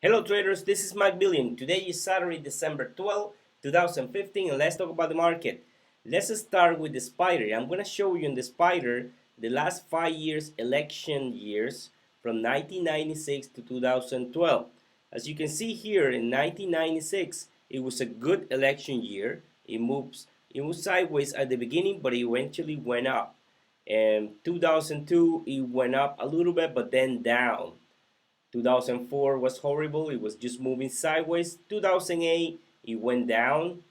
Hello traders, this is Mike Billion. Today is Saturday, December 12, 2015, and let's talk about the market. Let's start with the spider. I'm going to show you in the spider the last 5 years election years from 1996 to 2012. As you can see here in 1996, it was a good election year. It moved sideways at the beginning, but it eventually went up. And 2002, it went up a little bit, but then down. 2004 was horrible. It was just moving sideways. 2008, it went down.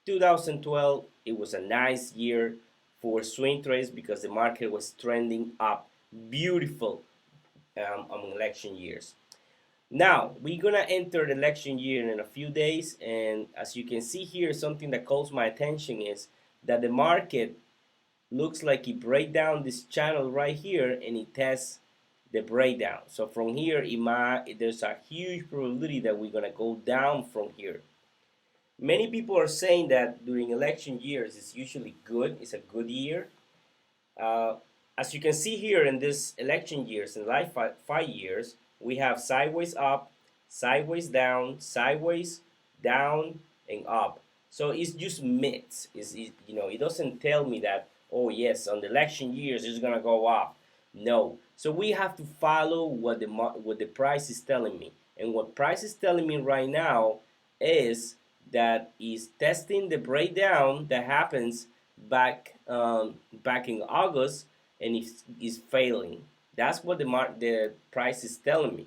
2012, it was a nice year for swing trades because the market was trending up. Beautiful on election years. Now, we're going to enter the election year in a few days. And as you can see here, something that calls my attention is that the market looks like it break down this channel right here and it tests the breakdown. So from here, there's a huge probability that we're gonna go down from here. Many people are saying that during election years, it's usually good. It's a good year. Uh, as you can see here in this election years, in the last 5 years, we have sideways up, sideways down, and up. So it's just myths. It doesn't tell me that, oh yes, on the election years it's gonna go up. No. So we have to follow what the price is telling me, and what price is telling me right now is that is testing the breakdown that happens back in August, and is failing. That's what the price is telling me.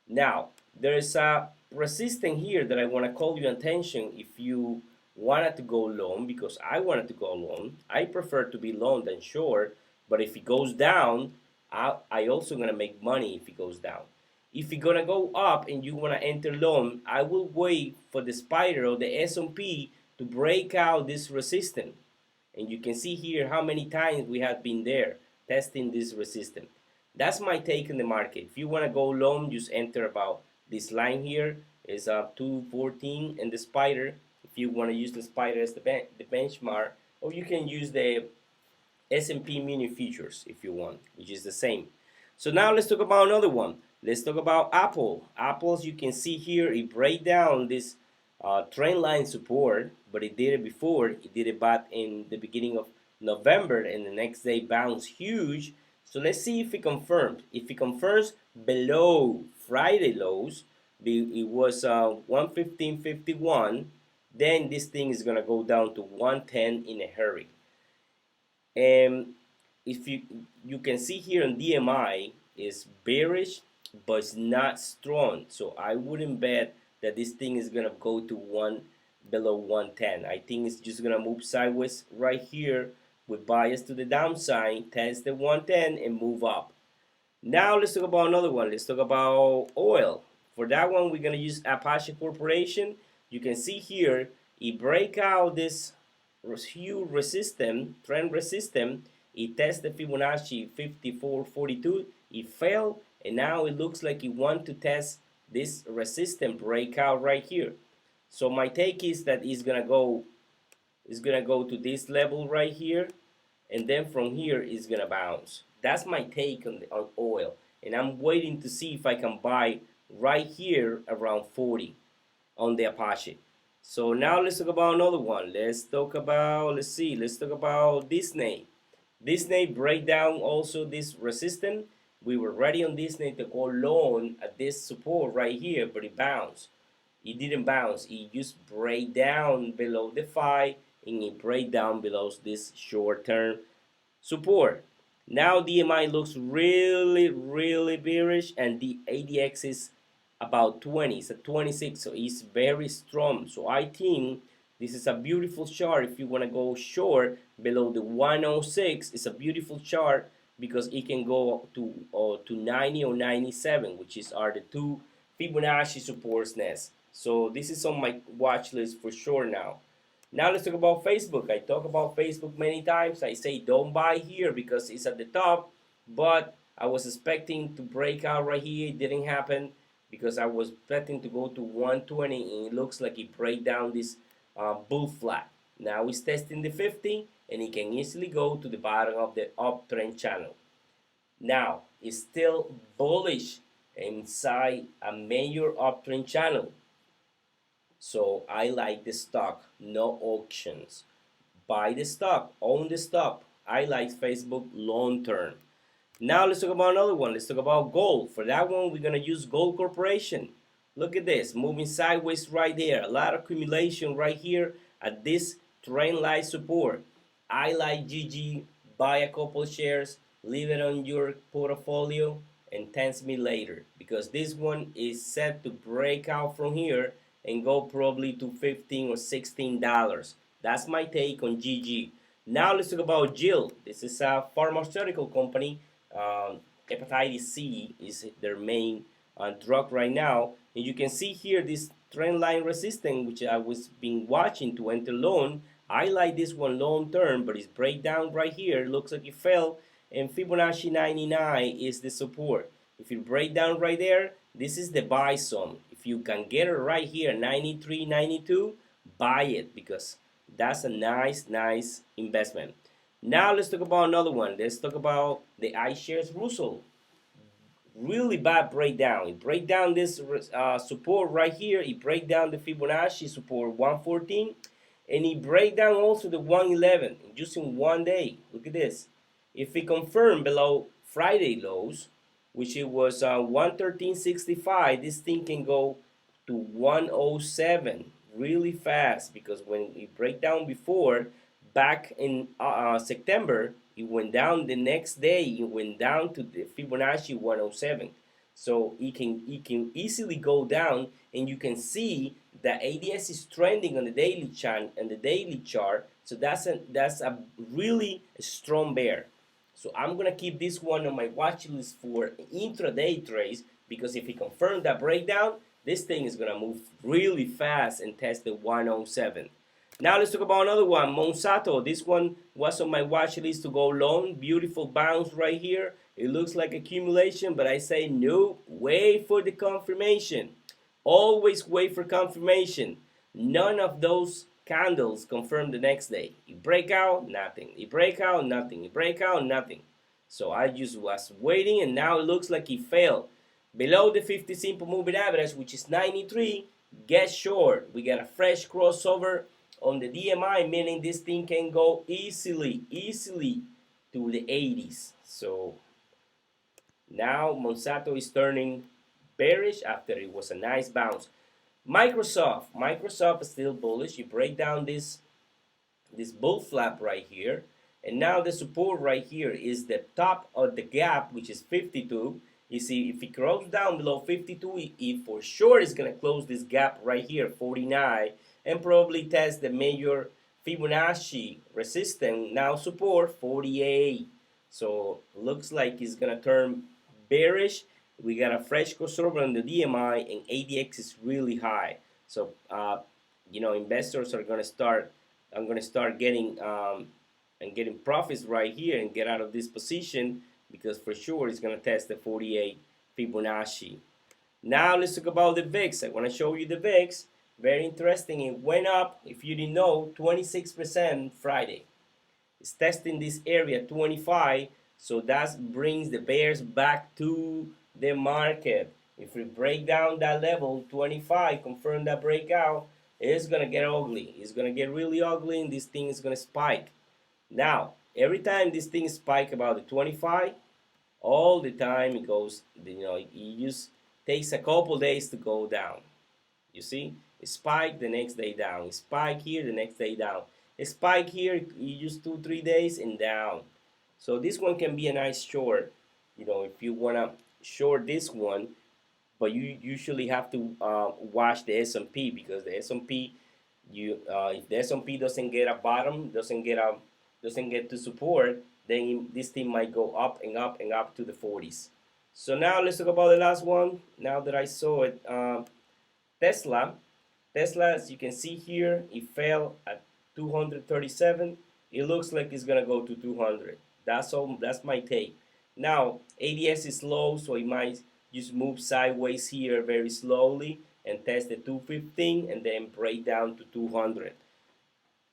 Now there is a resistance here that I want to call your attention if you wanted to go long, because I wanted to go long. I prefer to be long than short, but if it goes down, I also gonna make money if it goes down. If it's gonna go up and you wanna enter long, I will wait for the spider or the S&P to break out this resistance. And you can see here how many times we have been there testing this resistance. That's my take on the market. If you wanna go long, just enter about this line here is 214 and the spider. If you wanna use the spider as the benchmark, or you can use the S&P mini futures if you want, which is the same. So now let's talk about another one. Let's talk about Apple. Apple, as you can see here, it break down this trend line support, but it did it before. It did it back in the beginning of November, and the next day bounced huge. So let's see if it confirms. If it confirms below Friday lows, it was 115.51, then this thing is gonna go down to 110 in a hurry. And if you can see here on DMI is bearish, but it's not strong. So I wouldn't bet that this thing is gonna go to below 110. I think it's just gonna move sideways right here with bias to the downside, test the 110 and move up. Now let's talk about another one. Let's talk about oil. For that one, we're gonna use Apache Corporation. You can see here it break out this huge resistance, trend resistance. It tested Fibonacci 54.42. It failed, and now it looks like it wants to test this resistance breakout right here. So my take is that it's gonna go to this level right here, and then from here it's gonna bounce. That's my take on oil, and I'm waiting to see if I can buy right here around 40 on the Apache. So now let's talk about another one. Let's talk about Disney. Disney break down also this resistance. We were ready on Disney to go long at this support right here, but it bounced. It didn't bounce. It just break down below the 5, and it break down below this short-term support. Now DMI looks really, really bearish, and the ADX is about 20. It's at 26, so it's very strong. So I think this is a beautiful chart. If you want to go short below the 106, it's a beautiful chart because it can go to 90 or 97, which are the two Fibonacci supports nest. So this is on my watch list for sure now. Now let's talk about Facebook. I talk about Facebook many times. I say don't buy here because it's at the top, but I was expecting to break out right here. It didn't happen because I was expecting to go to 120, and it looks like it break down this bull flag. Now it's testing the 50, and it can easily go to the bottom of the uptrend channel. Now it's still bullish inside a major uptrend channel. So I like the stock, no auctions. Buy the stock, own the stock. I like Facebook long term. Now let's talk about another one. Let's talk about gold. For that one, we're gonna use Gold Corporation. Look at this, moving sideways right there. A lot of accumulation right here at this trend line support. I like GG. Buy a couple shares, leave it on your portfolio, and thanks me later because this one is set to break out from here and go probably to $15 or $16. That's my take on GG. Now let's talk about Jill. This is a pharmaceutical company. Hepatitis C is their main drug right now, and you can see here this trend line resistance, which I was been watching to enter long. I like this one long term, but it's breakdown right here. Looks like it fell, and Fibonacci 99 is the support. If you break down right there, this is the buy zone. If you can get it right here, 93, 92, buy it because that's a nice investment. Now let's talk about another one. Let's talk about the iShares Russell. Really bad breakdown. It break down this support right here. It break down the Fibonacci support 114, and it break down also the 111 just in one day. Look at this. If it confirm below Friday lows, which it was 113.65, this thing can go to 107 really fast because when it break down before, back in September, it went down the next day. It went down to the Fibonacci 107. So it can easily go down, and you can see that ADS is trending on the daily chart. So that's a really strong bear. So I'm gonna keep this one on my watch list for intraday trades because if it confirms that breakdown, this thing is gonna move really fast and test the 107. Now let's talk about another one, Monsanto. This one was on my watch list to go long. Beautiful bounce right here. It looks like accumulation, but I say no, wait for the confirmation. Always wait for confirmation. None of those candles confirm the next day. You break out, nothing. You break out, nothing. You break out, nothing. So I just was waiting, and now it looks like it failed. Below the 50 simple moving average, which is 93, get short. We got a fresh crossover on the DMI, meaning this thing can go easily to the 80s. So now Monsanto is turning bearish after it was a nice bounce. Microsoft is still bullish. You break down this bull flap right here, and now the support right here is the top of the gap, which is 52. You see, if it closes down below 52, it for sure is going to close this gap right here, 49, and probably test the major Fibonacci resistance, now support 48. So looks like it's going to turn bearish. We got a fresh crossover on the DMI, and ADX is really high. So investors are going to start. I'm going to start getting getting profits right here and get out of this position because for sure it's going to test the 48 Fibonacci. Now let's talk about the VIX. I want to show you the VIX. Very interesting. It went up, if you didn't know, 26% Friday. It's testing this area 25, so that brings the bears back to the market. If we break down that level 25, confirm that breakout, it's gonna get ugly. It's gonna get really ugly, and this thing is gonna spike. Now, every time this thing spike about the 25, all the time it goes. It just takes a couple days to go down. You see, it spike the next day down. It spike here the next day down. A spike here, you use 2-3 days and down. So this one can be a nice short. If you wanna short this one, but you usually have to watch the S&P because the S&P, if the S&P doesn't get a bottom, doesn't get to support, then this thing might go up and up and up to the 40s. So now let's talk about the last one. Now that I saw it, Tesla, as you can see here, it fell at 237. It looks like it's gonna go to 200. That's all. That's my take. Now ADS is low, so it might just move sideways here very slowly and test the 215 and then break down to 200.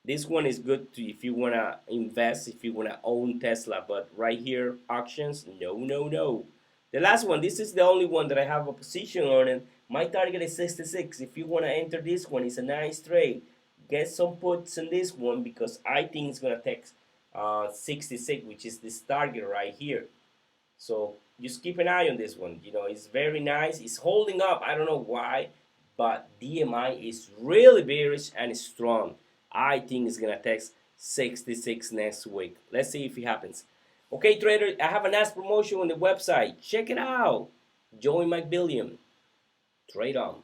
This one is good to if you wanna invest, if you wanna own Tesla. But right here, auctions, no. The last one, this is the only one that I have a position on, and my target is 66. If you want to enter this one, it's a nice trade. Get some puts in this one because I think it's going to take 66, which is this target right here. So just keep an eye on this one. You know, it's very nice. It's holding up. I don't know why, but DMI is really bearish and strong. I think it's going to test 66 next week. Let's see if it happens. Okay, trader, I have a nice promotion on the website. Check it out. Join my billion. Trade on.